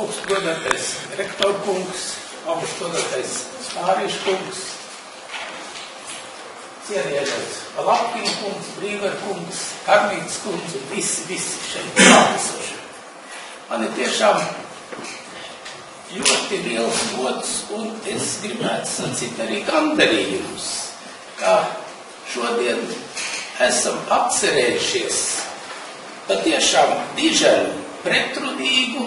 augstgodātais rektorkungs, augstgodātais Spārīškungs, cienījamais Lapkinkungs, Brīverkungs, Karmītas kungs un visi šeit klātesoši. Man ir tiešām ļoti liels gods un es gribētu sacīt arī gandarījums, ka šodien esam atcerējušies patiešām diženu, pretrunīgu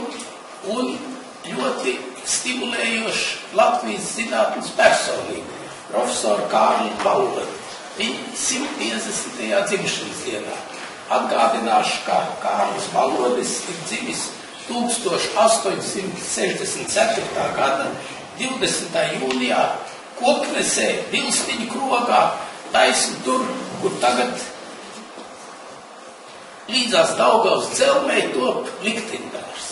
un ļoti stimulējošu Latvijas zinātnes personību, profesoru Kārli Balodu. Viņa 150. dzimšanas dienā. Atgādināšu, ka Kārlis Balodis ir dzimis 1864. gada 20. jūnijā Koknesē, Vilstiņu krogā, taisni tur, kur tagad līdzās Daugavas dzelmei top liktendārs.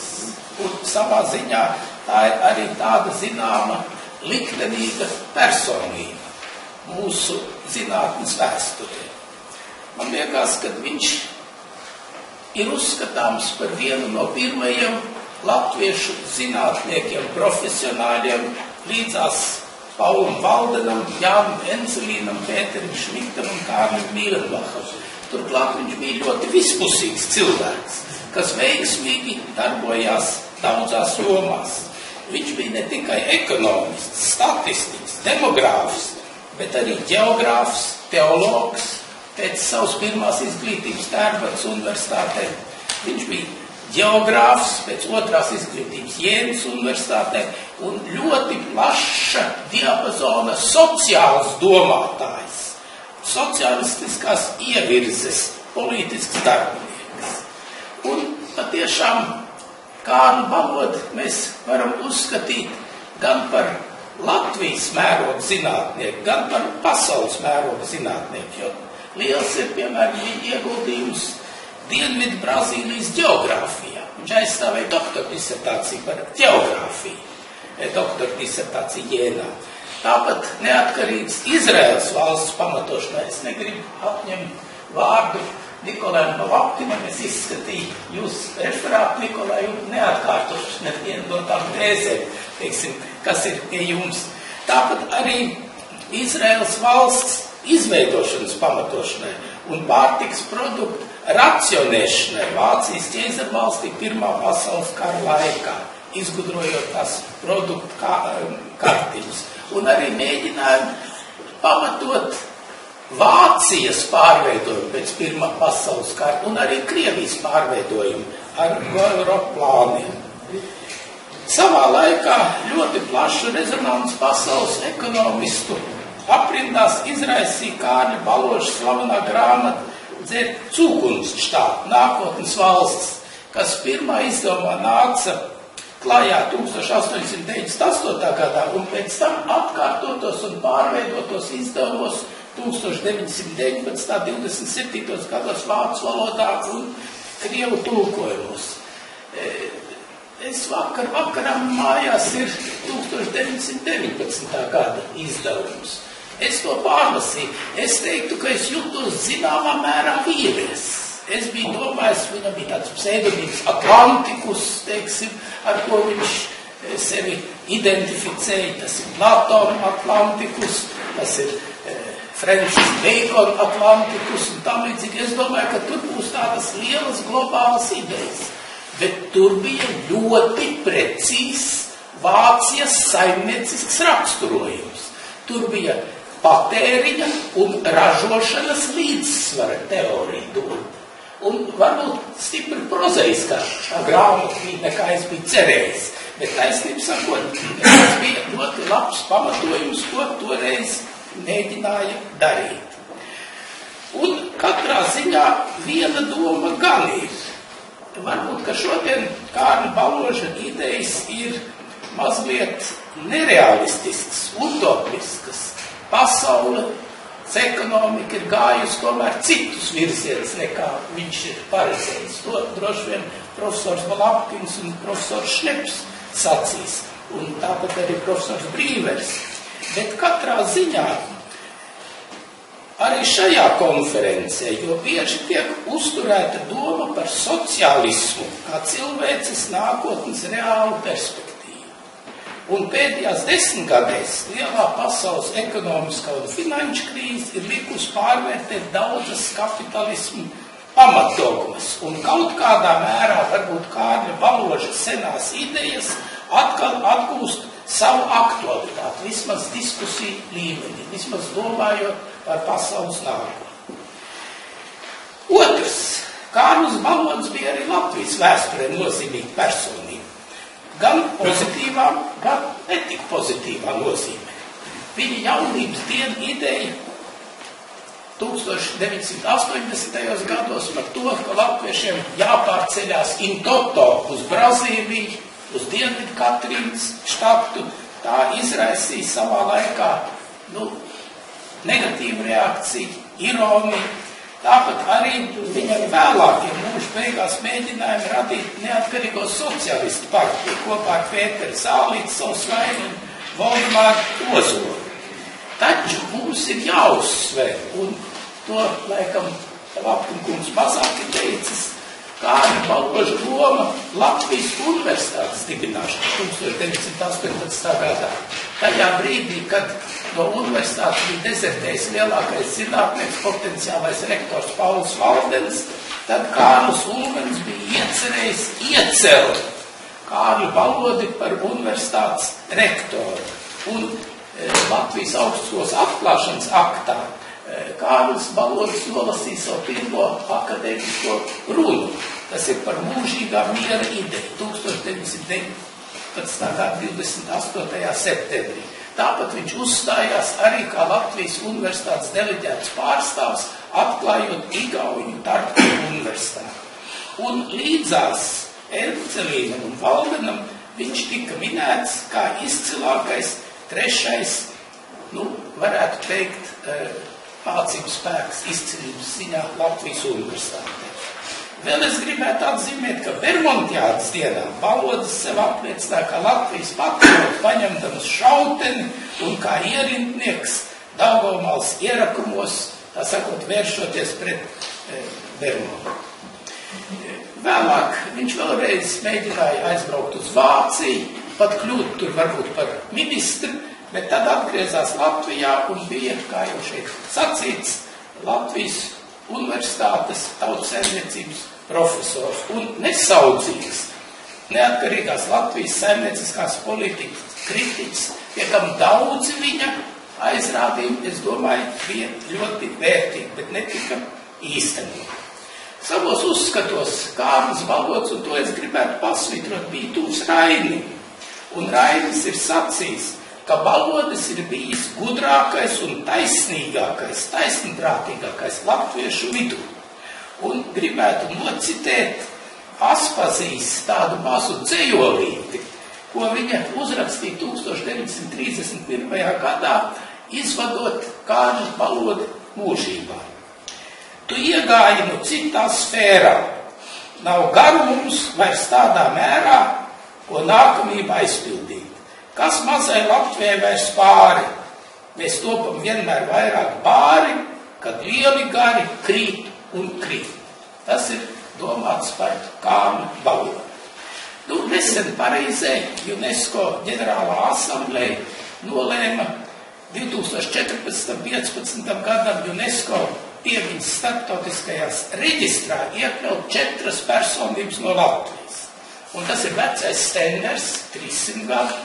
Un savā ziņā tā ir arī tāda zināma liktenīga personība mūsu zinātnes vēsturē. Man liekas, ka viņš ir uzskatāms par vienu no pirmajiem latviešu zinātniekiem, profesionāļiem līdzās Paulam Valdenam, Jānam Enzelīnam, Pēterim Šmitam un Kārlim Mīlenbacham. Turklāt viņš bija ļoti vispusīgs cilvēks, kas veiksmīgi darbojās daudzās jomās. Viņš bija ne tikai ekonomists, statistiķis, demogrāfs, bet arī ģeogrāfs, teologs. Pēc savas pirmās izglītības Tērbatas universitātē. Viņš bija ģeogrāfs, pēc otrās izglītības Jēnas universitātē un ļoti plaša diapazona sociāls domātājs, socialistiskās ievirzes, politisks darbinieks. Un patiešām Kārli Balodu mēs varam uzskatīt gan par Latvijas mēroga zinātnieku, gan par pasaules mēroga zinātnieku, jo liels ir, piemēram, viņa ieguldījums Dienvidu Brazīlijas ģeogrāfijā. Viņš aizstāvēja doktora disertāciju par ģeogrāfiju, doktora disertāciju Jēnā. Tāpat neatkarīgs Izraēlas valsts pamatošanai. Es negribu atņemt vārdu Nikolajam Lapkinam, es izskatīju jūs referātu Nikolaju un neatkārtošu nevienu no tām tēzēm, teiksim, kas ir pie jums. Tāpat arī Izraēlas valsts izveidošanas pamatošanai un pārtikas produktu racionēšanai Vācijas ķēzarvalstī Pirmā pasaules kara laikā, izgudrojot tās produktu kartiņus. Un arī mēģinājumu pamatot Vācijas pārveidojumu pēc Pirmā pasaules kara un arī Krievijas pārveidojumu ar Goeroplāniem. Savā laikā ļoti plašu rezonanci pasaules ekonomistu aprindās izraisīja Kārļa Baloža slavenā grāmata Dzert Zukunftsstaat, nākotnes valsts, kas pirmā izdevumā nāca klajā 1898. gadā un pēc tam atkārtotos un pārveidotos izdevumos 1919. 27. gados vācu valodā un krievu tulkojumos. Es vakaram mājās ir 1919. gada izdevums. Es to pārlasīju. Es teiktu, ka es jūtos zināmā mērā vīries. Es biju domājis, viņam bija tāds pseidonīms Atlantikus, teiksim, ar ko viņš sevi identificēja. Tas ir Platona Atlantikus, tas ir Francis Bacon Atlantikus un tam līdzīgi. Es domāju, ka tur būs tādas lielas globālas idejas. Bet tur bija ļoti precīzs Vācijas saimniecisks raksturojums. Tur bija patēriņa un ražošanas līdzsvara teorija doma. Un varbūt stipri prozaiskā tā grāmata bija, nekā es biju cerējis. Bet taisnība sakot, tas bija ļoti labs pamatojums, ko toreiz mēģināja darīt. Un katrā ziņā viena doma gan ir. Varbūt, ka šodien Kārļa Baloža idejas ir mazliet nerealistisks, utopisks. Pasaule, ekonomika ir gājusi tomēr citus virzienus, nekā viņš ir paredzējis. To droši vien profesors Lapkins un profesors Šneps sacīs, un tāpat arī profesors Brīvers. Bet katrā ziņā arī šajā konferencē, jo bieži tiek uzturēta doma par sociālismu kā cilvēces nākotnes reālu perspektīvu. Un pēdējās 10 gadēs lielā pasaules ekonomiskā un finanšu krīze ir likusi pārvērtēt daudzas kapitalismu pamatdogmas, un kaut kādā mērā varbūt Kārļa Baloža senās idejas atkal atgūst savu aktualitāti, vismaz diskusiju līmenī, vismaz domājot par pasaules nākotni. Otrs, Kārlis Balodis bija arī Latvijas vēsturē nozīmīga personība. Gan pozitīvā, gan netik pozitīvā nozīmē. Viņa jaunības diena ideja 1980. gados par to, ka latviešiem jāpārceļās in toto uz Brazīliju, uz Dienvidu Katrīnas štatu, tā izraisīja savā laikā negatīvu reakciju, ironiju. Tāpat arī viņam vēlākie mūža beigās mēģinājumi radīt neatkarīgo sociālistu partiju kopā ar Pēteru Zālīti, Sausvaini un Voldemāru Ozolu. Taču mums ir jāuzsver, un to, laikam, Lapkungs mazāk ir teicis, Kārļa Baloža loma Latvijas universitātes dibināšana 1918. gadā. Tajā brīdī, kad no universitātes bija dezertējis lielākais zinātnieks, potenciālais rektors Pauls Valdens, tad Kārlis Ulmens bija iecerējis iecelt Kārļu Balodi par universitātes rektoru. Un Latvijas augstskolas atklāšanas aktā Kārlis Balodis nolasīja savu pirmo akadēmisko runu. Tas ir par mūžīgā miera ideju 1919. gada 28. septembrī. Tāpat viņš uzstājās arī kā Latvijas universitātes deleģēts pārstāvs, atklājot Igauņu Tartu universitāti. Un līdzās Ercelīnam un Valdenam viņš tika minēts kā izcilākais, trešais, varētu teikt, mācību spēks izcilības ziņā Latvijas universitātē. Vēl es gribētu atzīmēt, ka Bermontiādas dienā Balodis sev apliecināja kā Latvijas patriotu paņemdams šauteni un kā ierindnieks Daugavmales ierakumos, tā sakot, vēršoties pret Bermontu. Vēlāk viņš vēlreiz mēģināja aizbraukt uz Vāciju, pat kļūt tur varbūt par ministru, bet tad atgriezās Latvijā un bija, kā jau šeit sacīts, Latvijas universitātes tautsaimniecības profesors un nesaudzīgs, neatkarīgās Latvijas saimnieciskās politikas kritiķis, pie kam daudzi viņa aizrādījumi, es domāju, bija ļoti vērtīgi, bet netika īstenot. Savos uzskatos Kārlis Balodis, un to es gribētu pasvitrot, bija tūs Rainim. Un Rainis ir sacījis, ka Balodis ir bijis gudrākais un taisnīgākais, taisnprātīgākais latviešu vidū. Un gribētu nocitēt Aspazīs tādu mazu dzejolīti, ko viņa uzrakstīja 1931. gadā, izvadot Kārļa Balodi mūžībā. Tu iegāji citā sfērā, nav garums vairs tādā mērā, ko nākamība aizpildīt. Kas mazai Latvijai vairs pāri? Mēs topam vienmēr vairāk pāri, kad lieli gari krīt un krīt. Tas ir domāts par Kārļa Balodi. Nesen Parīzē UNESCO ģenerālā asambleja nolēma 2014.15. gadam UNESCO piemiņas starptautiskajās reģistrā iekļaut 4 personības no Latvijas. Un tas ir vecais Stenders, 300 gadu,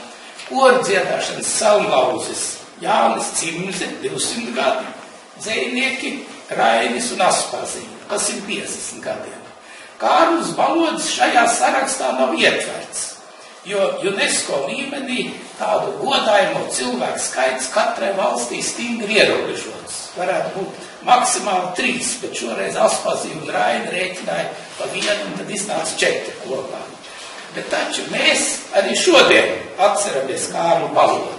kordziedāšanas salmlauzes Jānis Cimze, 200 gadu, dzejnieki Rainis un Aspazīna, kas ir 50 gadiem. Kārlis Balodis šajā sarakstā nav ietverts, jo UNESCO līmenī tādu godājumu cilvēku skaits katrai valstī stingri ierobežots. Varētu būt maksimāli 3, bet šoreiz Aspazīna un Raini rēķināja pa 1, un tad iznāca 4 kopā. Bet taču mēs arī šodien atceramies Kārli Balodi.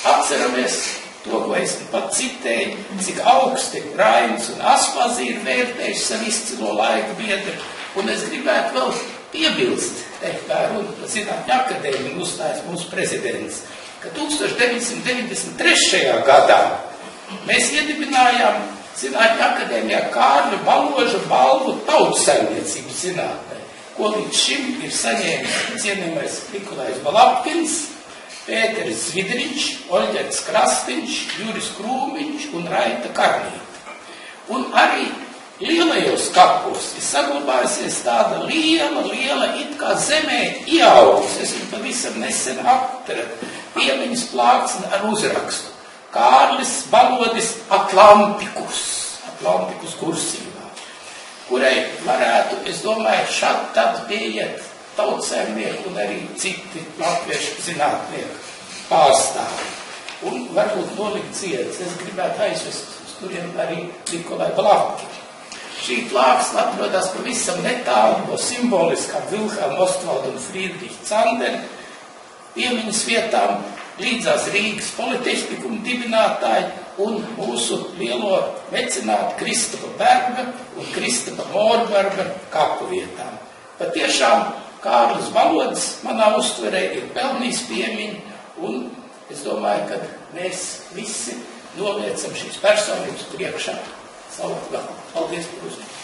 Atceramies to, ko es pat citēju, cik augsti Rainis un Aspazīna vērtējuši savu izcilo laika biedru. Un es gribētu vēl piebilst, kā runa Zinātņu akadēmiju uzstājas mūsu prezidents, ka 1993. gadā mēs iedibinājām Zinātņu akadēmijā Kārļa Baloža balvu tautsaimniecības zinātnē, ko līdz šim ir saņēmis cienījamais Nikolais Balapkins, Pēteris Zvidriņš, Oļģerts Krastiņš, Juris Krūmiņš un Raita Karnīta. Un arī lielajos kapos ir saglabājusies tāda liela it kā zemē ieaugus. Es viņu pavisam nesen atradu piemiņas plāksni ar uzrakstu. Kārlis Balodis Atlantikus kursīvā, kurai varētu, es domāju, šad tad pieiet tautsaimnieku un arī citi latviešu zinātnieku pārstāvi. Un varbūt nolikt cietas. Es gribētu aizvest uz turien arī Nikolai Balapkinu. Šī plāksne atrodas pavisam netālu no simboliskā Vilhelma Ostvalda un Friedricha Candera piemiņas vietām, līdzās Rīgas Politehnikuma dibinātāji un mūsu lielo mecenātu Kristapa Berga un Kristapa Morberga kapu vietām. Patiešām Kārlis Balodis manā uztverē ir pelnījis piemiņu, un es domāju, ka mēs visi noliecam šīs personības priekšā savu galu. Paldies par uzmanību.